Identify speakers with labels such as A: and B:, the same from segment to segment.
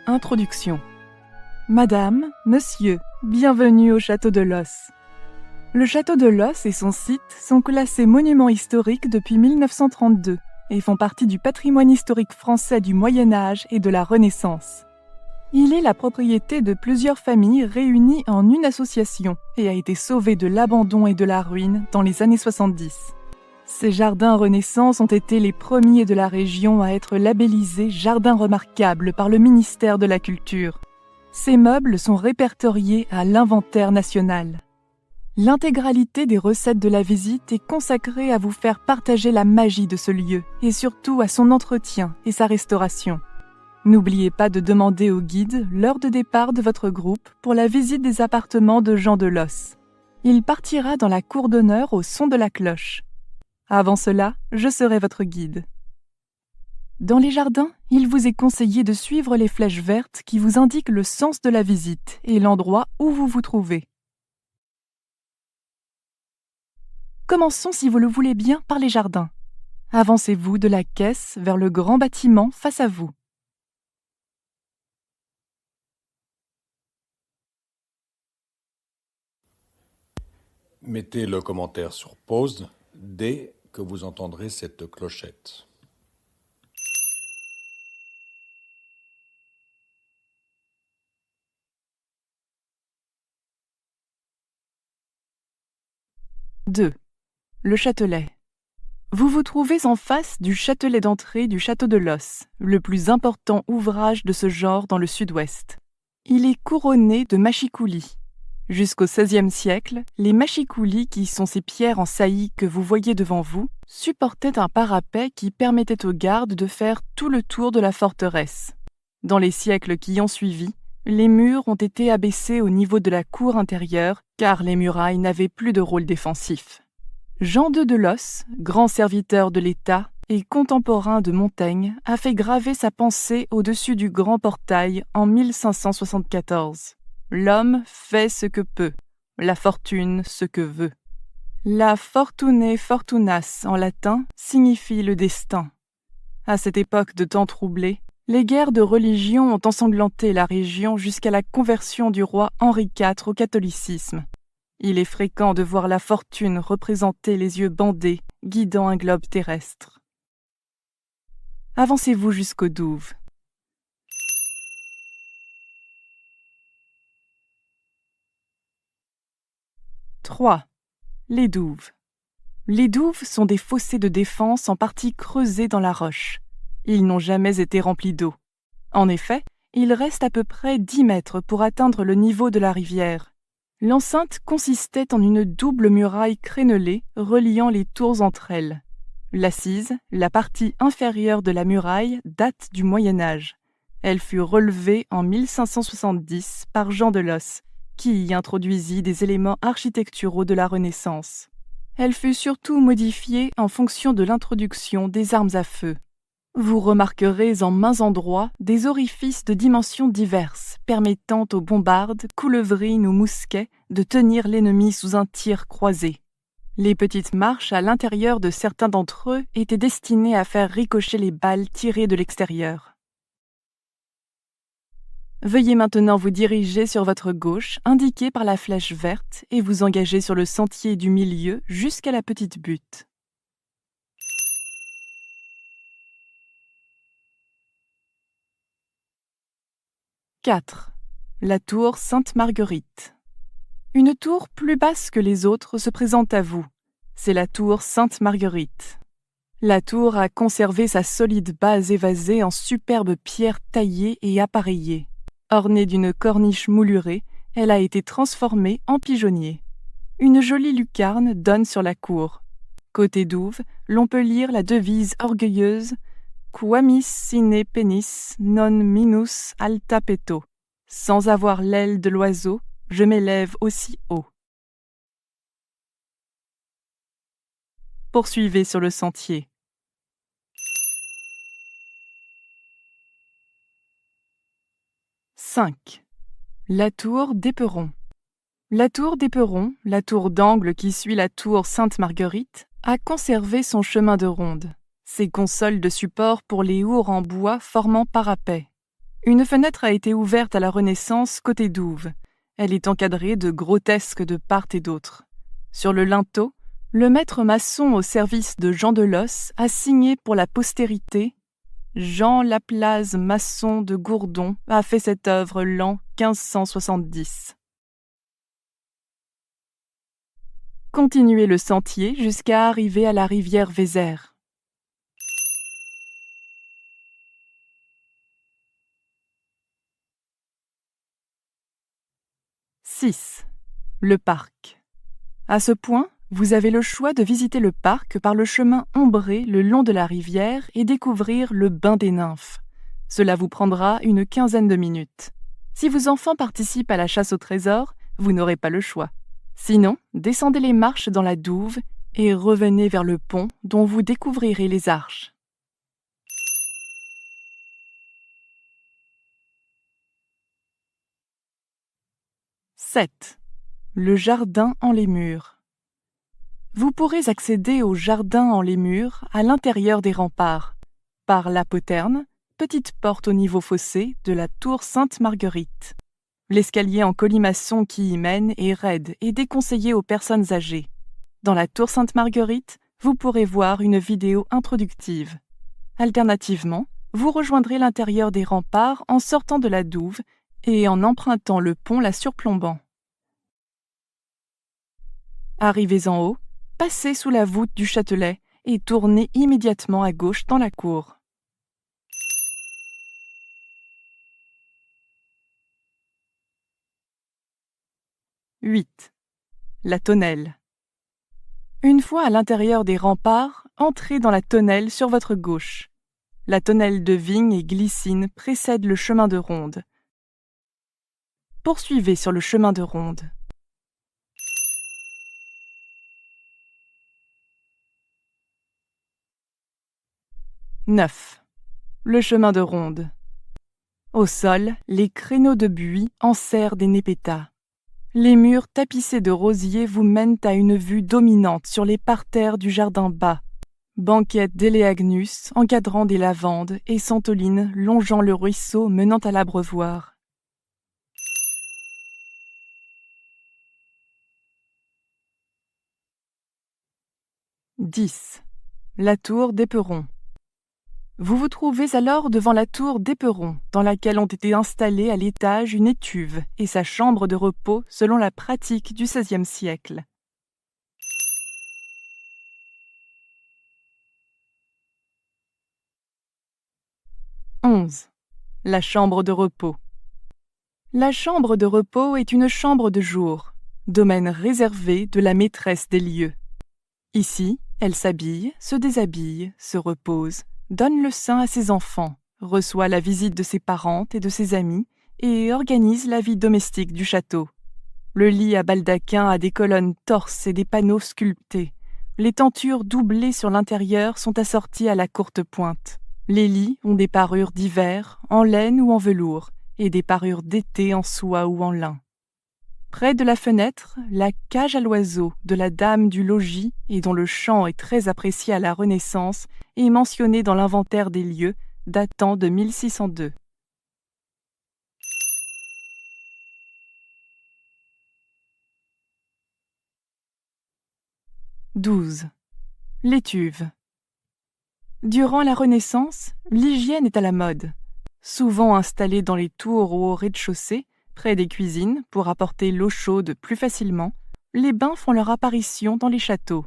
A: Introduction. Madame, monsieur, bienvenue au château de Los. Le château de Los et son site sont classés monuments historiques depuis 1932 et font partie du patrimoine historique français du Moyen Âge et de la Renaissance. Il est la propriété de plusieurs familles réunies en une association et a été sauvé de l'abandon et de la ruine dans les années 70. Ces jardins Renaissance ont été les premiers de la région à être labellisés jardins remarquables par le ministère de la Culture. Ces meubles sont répertoriés à l'inventaire national. L'intégralité des recettes de la visite est consacrée à vous faire partager la magie de ce lieu et surtout à son entretien et sa restauration. N'oubliez pas de demander au guide l'heure de départ de votre groupe pour la visite des appartements de Jean de Los. Il partira dans la cour d'honneur au son de la cloche. Avant cela, je serai votre guide. Dans les jardins, il vous est conseillé de suivre les flèches vertes qui vous indiquent le sens de la visite et l'endroit où vous vous trouvez. Commençons, si vous le voulez bien, par les jardins. Avancez-vous de la caisse vers le grand bâtiment face à vous.
B: Mettez le commentaire sur pause dès que vous entendrez cette clochette.
A: Deux. Le Châtelet. Vous vous trouvez en face du châtelet d'entrée du château de Los, le plus important ouvrage de ce genre dans le sud-ouest. Il est couronné de machicoulis. Jusqu'au XVIe siècle, les machicoulis, qui sont ces pierres en saillie que vous voyez devant vous, supportaient un parapet qui permettait aux gardes de faire tout le tour de la forteresse. Dans les siècles qui ont suivi, les murs ont été abaissés au niveau de la cour intérieure car les murailles n'avaient plus de rôle défensif. Jean II de Los, grand serviteur de l'État et contemporain de Montaigne, a fait graver sa pensée au-dessus du grand portail en 1574. L'homme fait ce que peut, la fortune ce que veut. La fortune fortunas en latin signifie le destin. À cette époque de temps troublés, les guerres de religion ont ensanglanté la région jusqu'à la conversion du roi Henri IV au catholicisme. Il est fréquent de voir la fortune représenter les yeux bandés, guidant un globe terrestre. Avancez-vous jusqu'aux douves. Trois. Les douves. Les douves sont des fossés de défense en partie creusés dans la roche. Ils n'ont jamais été remplis d'eau. En effet, il reste à peu près 10 mètres pour atteindre le niveau de la rivière. L'enceinte consistait en une double muraille crénelée reliant les tours entre elles. L'assise, la partie inférieure de la muraille, date du Moyen Âge. Elle fut relevée en 1570 par Jean de Los, qui y introduisit des éléments architecturaux de la Renaissance. Elle fut surtout modifiée en fonction de l'introduction des armes à feu. Vous remarquerez en maint endroits des orifices de dimensions diverses, permettant aux bombardes, coulevrines ou mousquets de tenir l'ennemi sous un tir croisé. Les petites marches à l'intérieur de certains d'entre eux étaient destinées à faire ricocher les balles tirées de l'extérieur. Veuillez maintenant vous diriger sur votre gauche, indiquée par la flèche verte, et vous engager sur le sentier du milieu jusqu'à la petite butte. 4. La tour Sainte-Marguerite. Une tour plus basse que les autres se présente à vous. C'est la tour Sainte-Marguerite. La tour a conservé sa solide base évasée en superbes pierres taillées et appareillées. Ornée d'une corniche moulurée, elle a été transformée en pigeonnier. Une jolie lucarne donne sur la cour. Côté douve, l'on peut lire la devise orgueilleuse « Quamis sine penis non minus alta peto ». Sans avoir l'aile de l'oiseau, je m'élève aussi haut. Poursuivez sur le sentier. 5. La tour d'Éperon. La tour d'Éperon, la tour d'angle qui suit la tour Sainte-Marguerite, a conservé son chemin de ronde, ses consoles de support pour les hourds en bois formant parapet. Une fenêtre a été ouverte à la Renaissance côté douve. Elle est encadrée de grotesques de part et d'autre. Sur le linteau, le maître maçon au service de Jean Delos a signé pour la postérité « Jean Laplaze maçon de Gourdon a fait cette œuvre l'an 1570 ». Continuez le sentier jusqu'à arriver à la rivière Vézère. « 6. Le parc. À ce point, vous avez le choix de visiter le parc par le chemin ombré le long de la rivière et découvrir le bain des nymphes. Cela vous prendra une quinzaine de minutes. Si vos enfants participent à la chasse au trésor, vous n'aurez pas le choix. Sinon, descendez les marches dans la douve et revenez vers le pont dont vous découvrirez les arches. « 7. Le jardin en les murs. Vous pourrez accéder au jardin en les murs à l'intérieur des remparts, par la poterne, petite porte au niveau fossé de la tour Sainte-Marguerite. L'escalier en colimaçon qui y mène est raide et déconseillé aux personnes âgées. Dans la tour Sainte-Marguerite, vous pourrez voir une vidéo introductive. Alternativement, vous rejoindrez l'intérieur des remparts en sortant de la douve et en empruntant le pont la surplombant. Arrivez en haut, passez sous la voûte du Châtelet et tournez immédiatement à gauche dans la cour. « 8. La tonnelle. Une fois à l'intérieur des remparts, entrez dans la tonnelle sur votre gauche. La tonnelle de vigne et glycine précède le chemin de ronde. Poursuivez sur le chemin de ronde. « 9. Le chemin de ronde. Au sol, les créneaux de buis enserrent des népétas. Les murs tapissés de rosiers vous mènent à une vue dominante sur les parterres du jardin bas. Banquettes d'éléagnus encadrant des lavandes et santolines longeant le ruisseau menant à l'abreuvoir. « 10. La tour d'Éperon. Vous vous trouvez alors devant la tour d'Éperon, dans laquelle ont été installées à l'étage une étuve et sa chambre de repos selon la pratique du XVIe siècle. « 11. La chambre de repos. La chambre de repos est une chambre de jour, domaine réservé de la maîtresse des lieux. Ici, elle s'habille, se déshabille, se repose, donne le sein à ses enfants, reçoit la visite de ses parentes et de ses amis et organise la vie domestique du château. Le lit à baldaquin a des colonnes torses et des panneaux sculptés. Les tentures doublées sur l'intérieur sont assorties à la courte pointe. Les lits ont des parures d'hiver, en laine ou en velours, et des parures d'été en soie ou en lin. Près de la fenêtre, la cage à l'oiseau de la dame du logis et dont le chant est très apprécié à la Renaissance est mentionnée dans l'inventaire des lieux datant de 1602. « 12. L'étuve. Durant la Renaissance, l'hygiène est à la mode. Souvent installée dans les tours ou au rez-de-chaussée, près des cuisines, pour apporter l'eau chaude plus facilement, les bains font leur apparition dans les châteaux.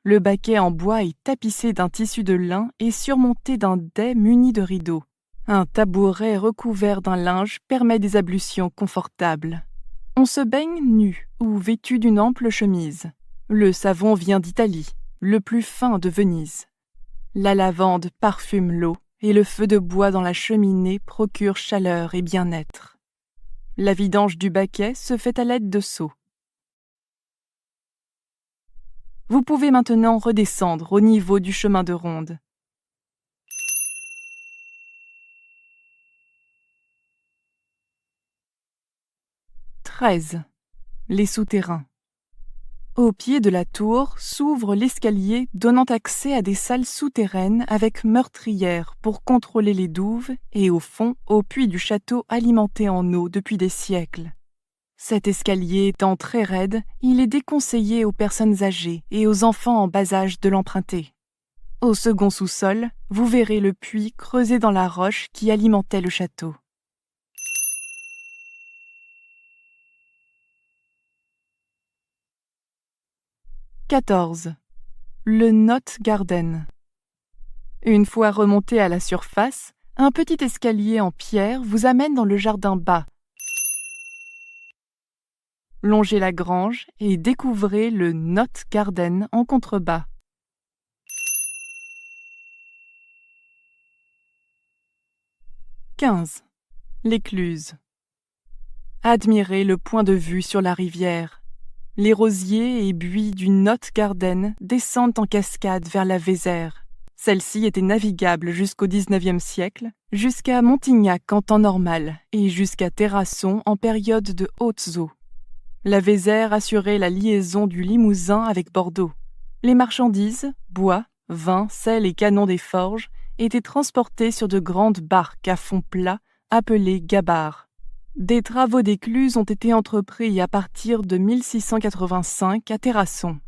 A: Le baquet en bois est tapissé d'un tissu de lin et surmonté d'un dais muni de rideaux. Un tabouret recouvert d'un linge permet des ablutions confortables. On se baigne nu ou vêtu d'une ample chemise. Le savon vient d'Italie, le plus fin de Venise. La lavande parfume l'eau et le feu de bois dans la cheminée procure chaleur et bien-être. La vidange du baquet se fait à l'aide de seaux. Vous pouvez maintenant redescendre au niveau du chemin de ronde. « 13. Les souterrains. Au pied de la tour s'ouvre l'escalier donnant accès à des salles souterraines avec meurtrières pour contrôler les douves et au fond au puits du château alimenté en eau depuis des siècles. Cet escalier étant très raide, il est déconseillé aux personnes âgées et aux enfants en bas âge de l'emprunter. Au second sous-sol, vous verrez le puits creusé dans la roche qui alimentait le château. « 14. Le Knott Garden. Une fois remonté à la surface, un petit escalier en pierre vous amène dans le jardin bas. Longez la grange et découvrez le Knott Garden en contrebas. « 15. L'écluse. Admirez le point de vue sur la rivière. Les rosiers et buis du Knott Garden descendent en cascade vers la Vézère. Celle-ci était navigable jusqu'au XIXe siècle, jusqu'à Montignac en temps normal et jusqu'à Terrasson en période de hautes eaux. La Vézère assurait la liaison du Limousin avec Bordeaux. Les marchandises, bois, vin, sel et canons des forges étaient transportés sur de grandes barques à fond plat appelées gabarres. Des travaux d'écluse ont été entrepris à partir de 1685 à Terrasson.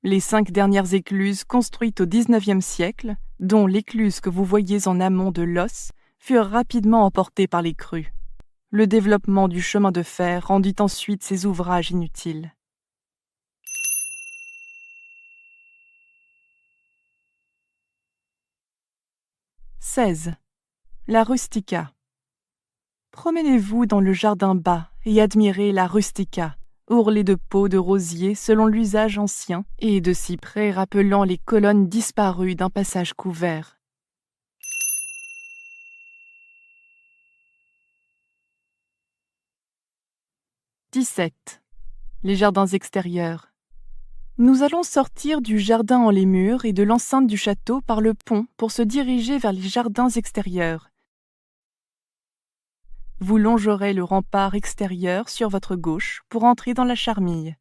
A: Les 5 dernières écluses construites au XIXe siècle, dont l'écluse que vous voyez en amont de l'Osse, furent rapidement emportées par les crues. Le développement du chemin de fer rendit ensuite ces ouvrages inutiles. « 16. La Rustica. Promenez-vous dans le jardin bas et admirez la Rustica, ourlée de pots de rosier selon l'usage ancien et de cyprès rappelant les colonnes disparues d'un passage couvert. « 17. Les jardins extérieurs. Nous allons sortir du jardin en les murs et de l'enceinte du château par le pont pour se diriger vers les jardins extérieurs. Vous longerez le rempart extérieur sur votre gauche pour entrer dans la Charmille.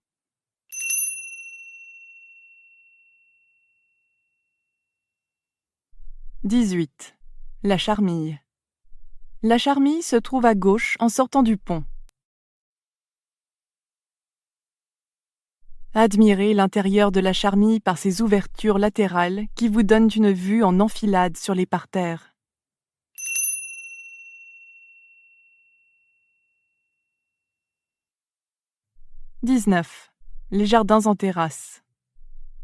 A: « 18. La Charmille. La Charmille se trouve à gauche en sortant du pont. Admirez l'intérieur de la Charmille par ses ouvertures latérales qui vous donnent une vue en enfilade sur les parterres. « 19. Les jardins en terrasse.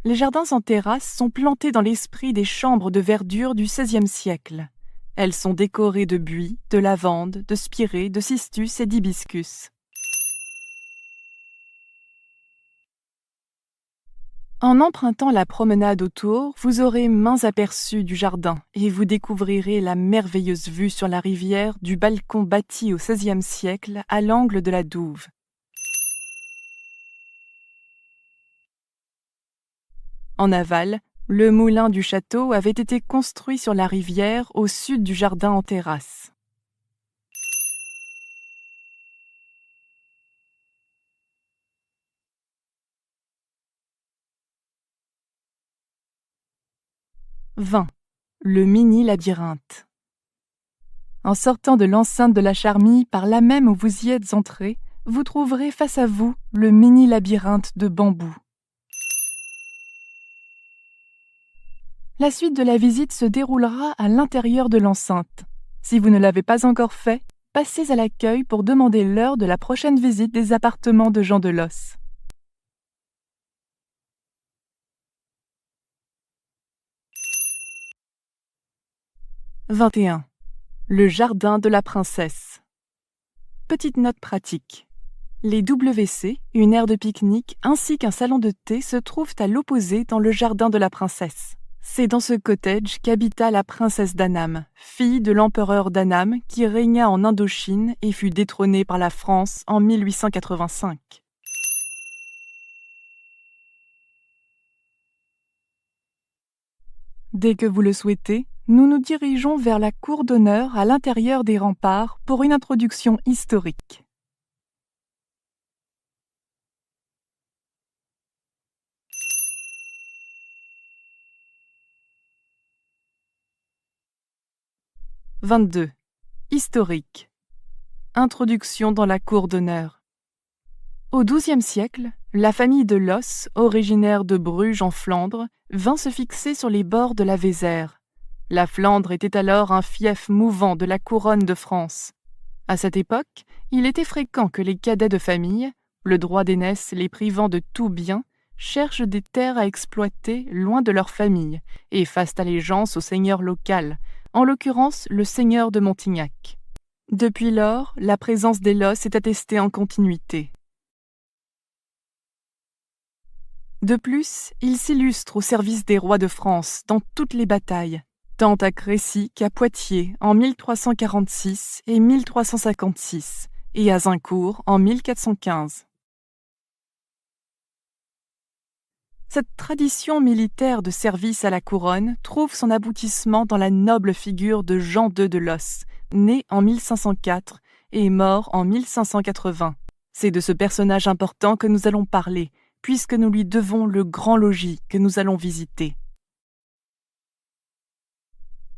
A: Les jardins en terrasse sont plantés dans l'esprit des chambres de verdure du XVIe siècle. Elles sont décorées de buis, de lavande, de spirée, de cistus et d'hibiscus. En empruntant la promenade autour, vous aurez maints aperçus du jardin et vous découvrirez la merveilleuse vue sur la rivière du balcon bâti au XVIe siècle à l'angle de la Douve. En aval, le moulin du château avait été construit sur la rivière au sud du jardin en terrasse. « 20. Le mini-labyrinthe. En sortant de l'enceinte de la Charmille par là même où vous y êtes entré, vous trouverez face à vous le mini-labyrinthe de bambou. La suite de la visite se déroulera à l'intérieur de l'enceinte. Si vous ne l'avez pas encore fait, passez à l'accueil pour demander l'heure de la prochaine visite des appartements de Jean de Los. « 21. Le jardin de la princesse. Petite note pratique. Les WC, une aire de pique-nique ainsi qu'un salon de thé se trouvent à l'opposé dans le jardin de la princesse. C'est dans ce cottage qu'habita la princesse d'Annam, fille de l'empereur d'Annam qui régna en Indochine et fut détrônée par la France en 1885. Dès que vous le souhaitez, nous nous dirigeons vers la cour d'honneur à l'intérieur des remparts pour une introduction historique. 22. Historique. Introduction dans la cour d'honneur. Au XIIe siècle, la famille de Los, originaire de Bruges en Flandre, vint se fixer sur les bords de la Vézère. La Flandre était alors un fief mouvant de la couronne de France. À cette époque, il était fréquent que les cadets de famille, le droit d'aînesse les privant de tout bien, cherchent des terres à exploiter loin de leur famille et fassent allégeance au seigneur local, en l'occurrence le seigneur de Montignac. Depuis lors, la présence des Los est attestée en continuité. De plus, il s'illustre au service des rois de France dans toutes les batailles, tant à Crécy qu'à Poitiers en 1346 et 1356, et à Zincourt en 1415. Cette tradition militaire de service à la couronne trouve son aboutissement dans la noble figure de Jean II de Los, né en 1504 et mort en 1580. C'est de ce personnage important que nous allons parler, puisque nous lui devons le grand logis que nous allons visiter.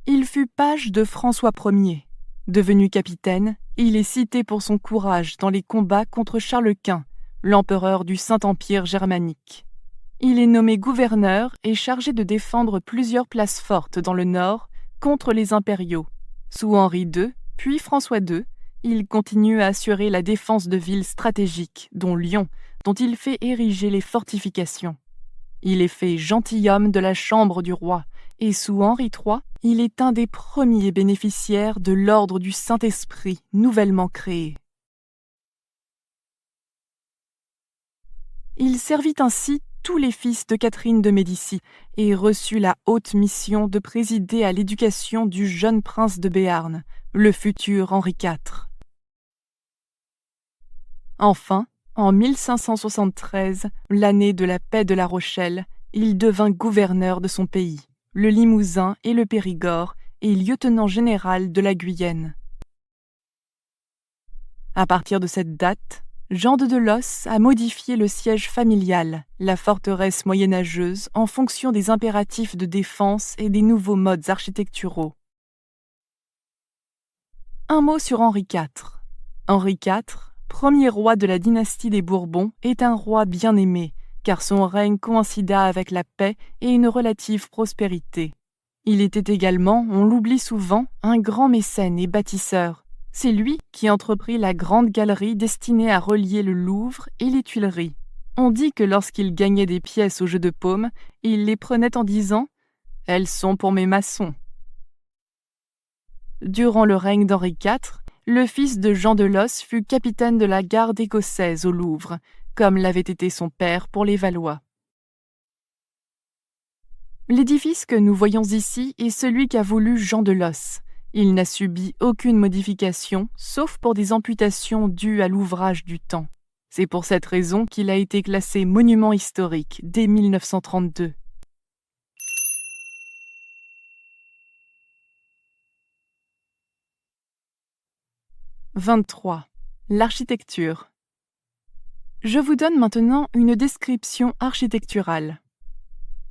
A: Il fut page de François Ier. Devenu capitaine, il est cité pour son courage dans les combats contre Charles Quint, l'empereur du Saint-Empire germanique. Il est nommé gouverneur et chargé de défendre plusieurs places fortes dans le nord contre les impériaux. Sous Henri II, puis François II, il continue à assurer la défense de villes stratégiques, dont Lyon, dont il fait ériger les fortifications. Il est fait gentilhomme de la chambre du roi, et sous Henri III, il est un des premiers bénéficiaires de l'ordre du Saint-Esprit nouvellement créé. Il servit ainsi tous les fils de Catherine de Médicis et reçut la haute mission de présider à l'éducation du jeune prince de Béarn, le futur Henri IV. Enfin, en 1573, l'année de la paix de La Rochelle, il devint gouverneur de son pays, le Limousin et le Périgord, et lieutenant général de la Guyenne. À partir de cette date, Jean II de Los a modifié le siège familial, la forteresse moyenâgeuse, en fonction des impératifs de défense et des nouveaux modes architecturaux. Un mot sur Henri IV. Henri IV, premier roi de la dynastie des Bourbons, est un roi bien aimé, car son règne coïncida avec la paix et une relative prospérité. Il était également, on l'oublie souvent, un grand mécène et bâtisseur. C'est lui qui entreprit la grande galerie destinée à relier le Louvre et les Tuileries. On dit que lorsqu'il gagnait des pièces au jeu de paume, il les prenait en disant « Elles sont pour mes maçons ». Durant le règne d'Henri IV, le fils de Jean de Los fut capitaine de la garde écossaise au Louvre, comme l'avait été son père pour les Valois. L'édifice que nous voyons ici est celui qu'a voulu Jean de Los. Il n'a subi aucune modification, sauf pour des amputations dues à l'ouvrage du temps. C'est pour cette raison qu'il a été classé monument historique dès 1932. « 23. L'architecture. Je vous donne maintenant une description architecturale.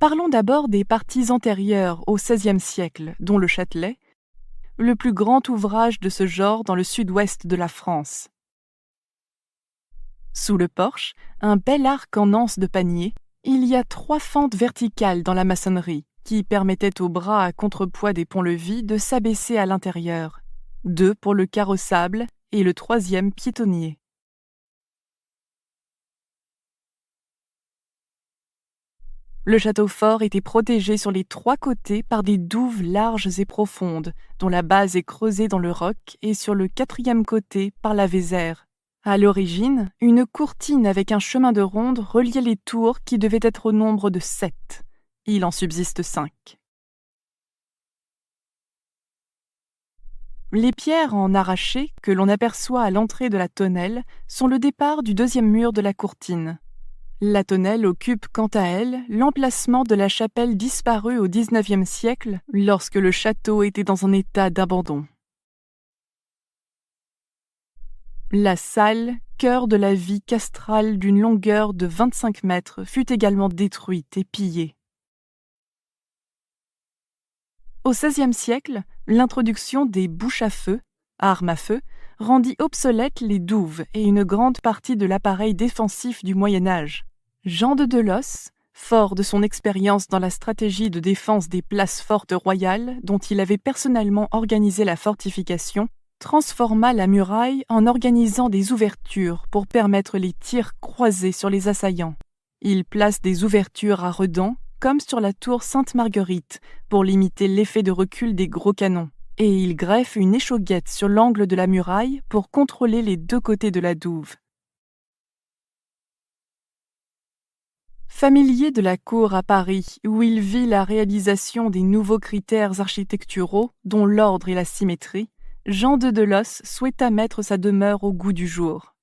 A: Parlons d'abord des parties antérieures au XVIe siècle, dont le Châtelet, le plus grand ouvrage de ce genre dans le sud-ouest de la France. Sous le porche, un bel arc en anse de panier, il y a 3 fentes verticales dans la maçonnerie qui permettaient aux bras à contrepoids des ponts-levis de s'abaisser à l'intérieur, 2 pour le carrossable et le 3e piétonnier. Le château fort était protégé sur les 3 côtés par des douves larges et profondes, dont la base est creusée dans le roc, et sur le 4e côté par la Vézère. À l'origine, une courtine avec un chemin de ronde reliait les tours qui devaient être au nombre de 7. Il en subsiste 5. Les pierres en arraché que l'on aperçoit à l'entrée de la tonnelle sont le départ du 2e mur de la courtine. La tonnelle occupe quant à elle l'emplacement de la chapelle disparue au XIXe siècle lorsque le château était dans un état d'abandon. La salle, cœur de la vie castrale d'une longueur de 25 mètres, fut également détruite et pillée. Au XVIe siècle, l'introduction des bouches à feu, armes à feu, rendit obsolètes les douves et une grande partie de l'appareil défensif du Moyen Âge. Jean de Delos, fort de son expérience dans la stratégie de défense des places fortes royales dont il avait personnellement organisé la fortification, transforma la muraille en organisant des ouvertures pour permettre les tirs croisés sur les assaillants. Il place des ouvertures à redans, comme sur la tour Sainte-Marguerite, pour limiter l'effet de recul des gros canons, et il greffe une échauguette sur l'angle de la muraille pour contrôler les deux côtés de la douve. Familier de la cour à Paris, où il vit la réalisation des nouveaux critères architecturaux, dont l'ordre et la symétrie, Jean de Delos souhaita mettre sa demeure au goût du jour.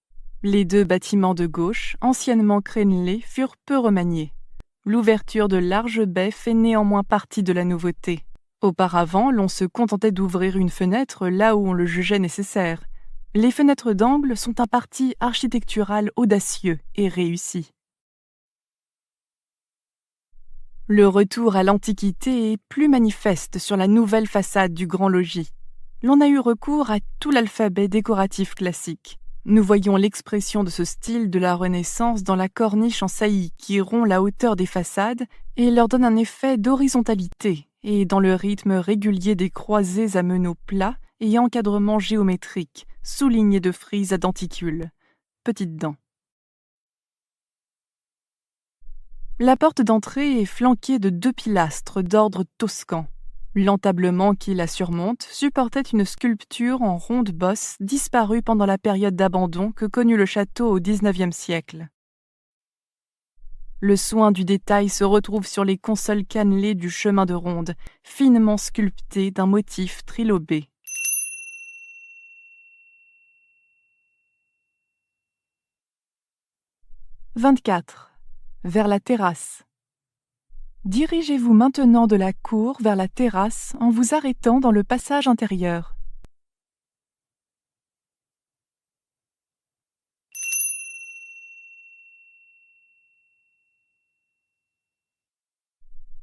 A: Les deux bâtiments de gauche, anciennement crénelés, furent peu remaniés. L'ouverture de larges baies fait néanmoins partie de la nouveauté. Auparavant, l'on se contentait d'ouvrir une fenêtre là où on le jugeait nécessaire. Les fenêtres d'angle sont un parti architectural audacieux et réussi. Le retour à l'Antiquité est plus manifeste sur la nouvelle façade du Grand Logis. L'on a eu recours à tout l'alphabet décoratif classique. Nous voyons l'expression de ce style de la Renaissance dans la corniche en saillie qui rompt la hauteur des façades et leur donne un effet d'horizontalité, et dans le rythme régulier des croisées à meneaux plats et encadrements géométriques, soulignés de frises à denticules. Petites dents. La porte d'entrée est flanquée de 2 pilastres d'ordre toscan. L'entablement qui la surmonte supportait une sculpture en ronde bosse disparue pendant la période d'abandon que connut le château au XIXe siècle. Le soin du détail se retrouve sur les consoles cannelées du chemin de ronde, finement sculptées d'un motif trilobé. « 24. Vers la terrasse. Dirigez-vous maintenant de la cour vers la terrasse en vous arrêtant dans le passage intérieur.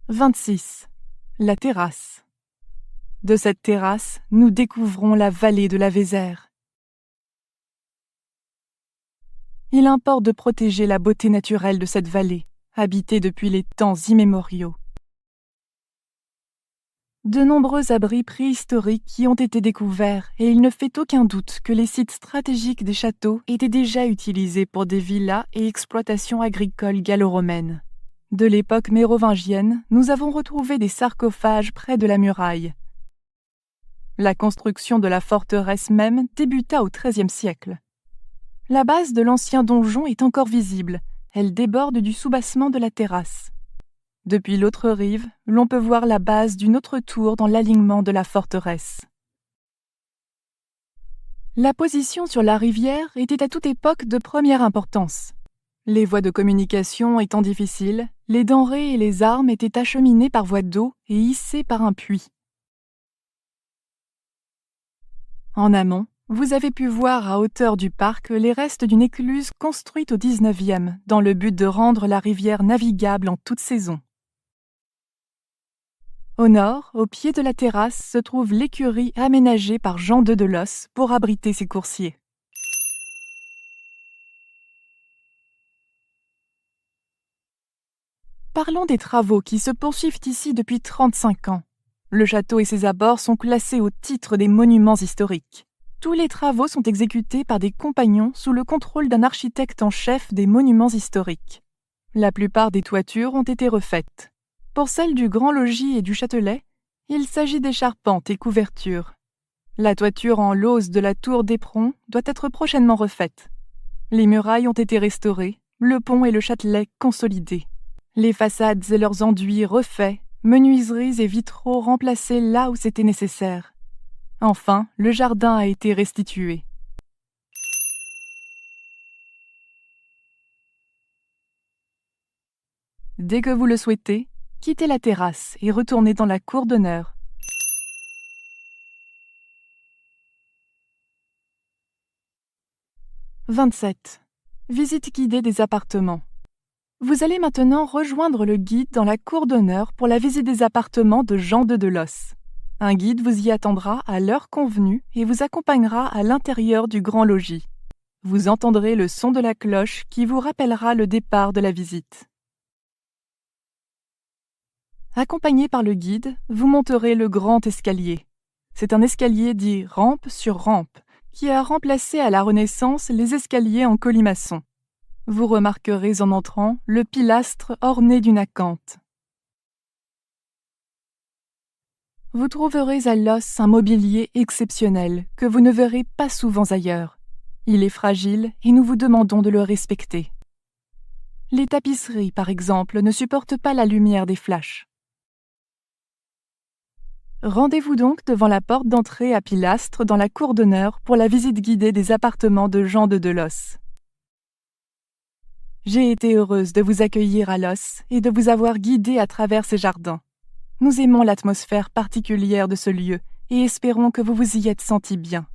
A: « 26. La terrasse. De cette terrasse, nous découvrons la vallée de la Vézère. Il importe de protéger la beauté naturelle de cette vallée, habitée depuis les temps immémoriaux. De nombreux abris préhistoriques y ont été découverts et il ne fait aucun doute que les sites stratégiques des châteaux étaient déjà utilisés pour des villas et exploitations agricoles gallo-romaines. De l'époque mérovingienne, nous avons retrouvé des sarcophages près de la muraille. La construction de la forteresse même débuta au XIIIe siècle. La base de l'ancien donjon est encore visible. Elle déborde du soubassement de la terrasse. Depuis l'autre rive, l'on peut voir la base d'une autre tour dans l'alignement de la forteresse. La position sur la rivière était à toute époque de première importance. Les voies de communication étant difficiles, les denrées et les armes étaient acheminées par voie d'eau et hissées par un puits. En amont, vous avez pu voir à hauteur du parc les restes d'une écluse construite au XIXe dans le but de rendre la rivière navigable en toute saison. Au nord, au pied de la terrasse, se trouve l'écurie aménagée par Jean de Delos pour abriter ses coursiers. Parlons des travaux qui se poursuivent ici depuis 35 ans. Le château et ses abords sont classés au titre des monuments historiques. Tous les travaux sont exécutés par des compagnons sous le contrôle d'un architecte en chef des monuments historiques. La plupart des toitures ont été refaites. Pour celle du Grand Logis et du Châtelet, il s'agit des charpentes et couvertures. La toiture en lauze de la tour d'Éperon doit être prochainement refaite. Les murailles ont été restaurées, le pont et le Châtelet consolidés. Les façades et leurs enduits refaits, menuiseries et vitraux remplacés là où c'était nécessaire. Enfin, le jardin a été restitué. Dès que vous le souhaitez, quittez la terrasse et retournez dans la cour d'honneur. « 27. Visite guidée des appartements. Vous allez maintenant rejoindre le guide dans la cour d'honneur pour la visite des appartements de Jean de Delos. Un guide vous y attendra à l'heure convenue et vous accompagnera à l'intérieur du grand logis. Vous entendrez le son de la cloche qui vous rappellera le départ de la visite. Accompagné par le guide, vous monterez le grand escalier. C'est un escalier dit rampe sur rampe, qui a remplacé à la Renaissance les escaliers en colimaçon. Vous remarquerez en entrant le pilastre orné d'une acanthe. Vous trouverez à Los un mobilier exceptionnel que vous ne verrez pas souvent ailleurs. Il est fragile et nous vous demandons de le respecter. Les tapisseries, par exemple, ne supportent pas la lumière des flashs. Rendez-vous donc devant la porte d'entrée à pilastre dans la cour d'honneur pour la visite guidée des appartements de Jean de Delos. J'ai été heureuse de vous accueillir à Los et de vous avoir guidé à travers ces jardins. Nous aimons l'atmosphère particulière de ce lieu et espérons que vous vous y êtes senti bien.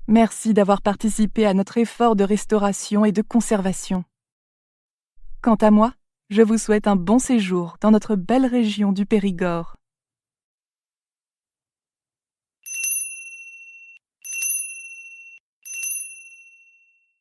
A: Merci d'avoir participé à notre effort de restauration et de conservation. Quant à moi, je vous souhaite un bon séjour dans notre belle région du Périgord.